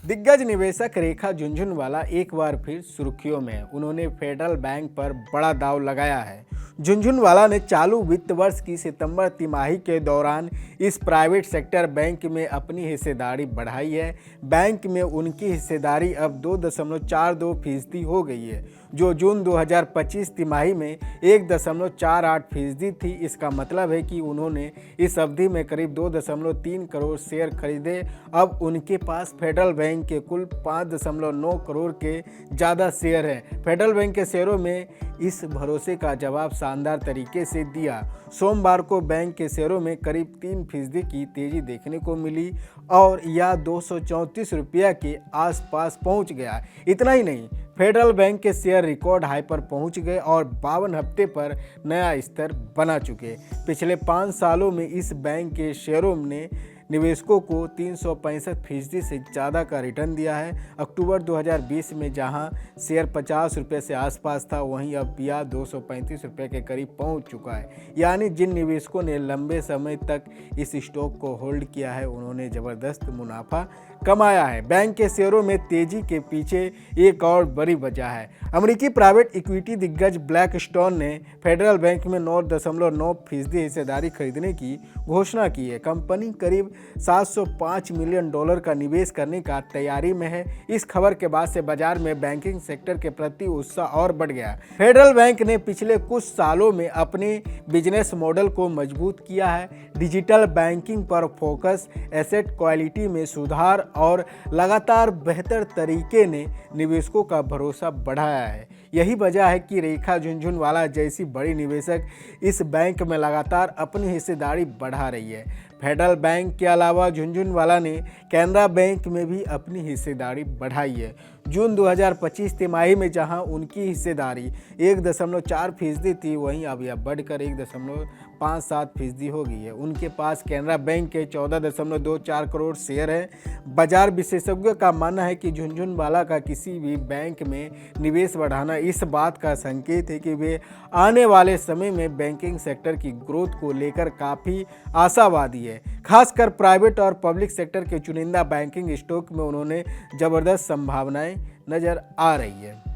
दिग्गज निवेशक रेखा झुनझुनवाला एक बार फिर सुर्खियों में। उन्होंने फेडरल बैंक पर बड़ा दांव लगाया है। झुनझुनवाला ने चालू वित्त वर्ष की सितंबर तिमाही के दौरान इस प्राइवेट सेक्टर बैंक में अपनी हिस्सेदारी बढ़ाई है। बैंक में उनकी हिस्सेदारी अब 2.42% हो गई है, जो जून 2025 तिमाही में 1.48% थी। इसका मतलब है कि उन्होंने इस अवधि में करीब 2.3 करोड़ शेयर खरीदे। अब उनके पास फेडरल बैंक के कुल 5.9 करोड़ के ज़्यादा शेयर हैं। फेडरल बैंक के शेयरों में इस भरोसे का जवाब शानदार तरीके से दिया। सोमवार को बैंक के शेयरों में करीब 3% की तेजी देखने को मिली और यह 234 रुपया के आसपास पहुंच गया। इतना ही नहीं, फेडरल बैंक के शेयर रिकॉर्ड हाई पर पहुंच गए और 52 हफ्ते पर नया स्तर बना चुके। पिछले 5 सालों में इस बैंक के शेयरों ने निवेशकों को 365% से ज़्यादा का रिटर्न दिया है। अक्टूबर 2020 में जहां शेयर 50 रुपये से आसपास था, वहीं अब यह 235 रुपये के करीब पहुंच चुका है। यानी जिन निवेशकों ने लंबे समय तक इस स्टॉक को होल्ड किया है, उन्होंने ज़बरदस्त मुनाफा कमाया है। बैंक के शेयरों में तेजी के पीछे एक और बड़ी वजह है। अमेरिकी प्राइवेट इक्विटी दिग्गज ब्लैकस्टोन ने फेडरल बैंक में 9.9% हिस्सेदारी खरीदने की घोषणा की है। कंपनी करीब $705 मिलियन का निवेश करने का तैयारी में है। इस खबर के बाद से बाजार में बैंकिंग सेक्टर के प्रति उत्साह और बढ़ गया। फेडरल बैंक ने पिछले कुछ सालों में अपने बिजनेस मॉडल को मजबूत किया है। डिजिटल बैंकिंग पर फोकस, एसेट क्वालिटी में सुधार और लगातार बेहतर तरीके ने निवेशकों का भरोसा बढ़ाया है। यही वजह है कि रेखा झुनझुनवाला जैसी बड़ी निवेशक इस बैंक में लगातार अपनी हिस्सेदारी बढ़ा रही है। फेडरल बैंक के अलावा झुनझुनवाला ने कैनरा बैंक में भी अपनी हिस्सेदारी बढ़ाई है। जून 2025 तिमाही में जहां उनकी हिस्सेदारी 1.4% थी, वहीं अब यह बढ़कर 1.57% हो गई है। उनके पास कैनरा बैंक के 14.24 करोड़ शेयर हैं। बाजार विशेषज्ञों का मानना है कि झुनझुनवाला का किसी भी बैंक में निवेश बढ़ाना इस बात का संकेत है कि वे आने वाले समय में बैंकिंग सेक्टर की ग्रोथ को लेकर काफ़ी आशावादी है। खासकर प्राइवेट और पब्लिक सेक्टर के चुनिंदा बैंकिंग स्टॉक में उन्होंने ज़बरदस्त संभावनाएं नज़र आ रही है।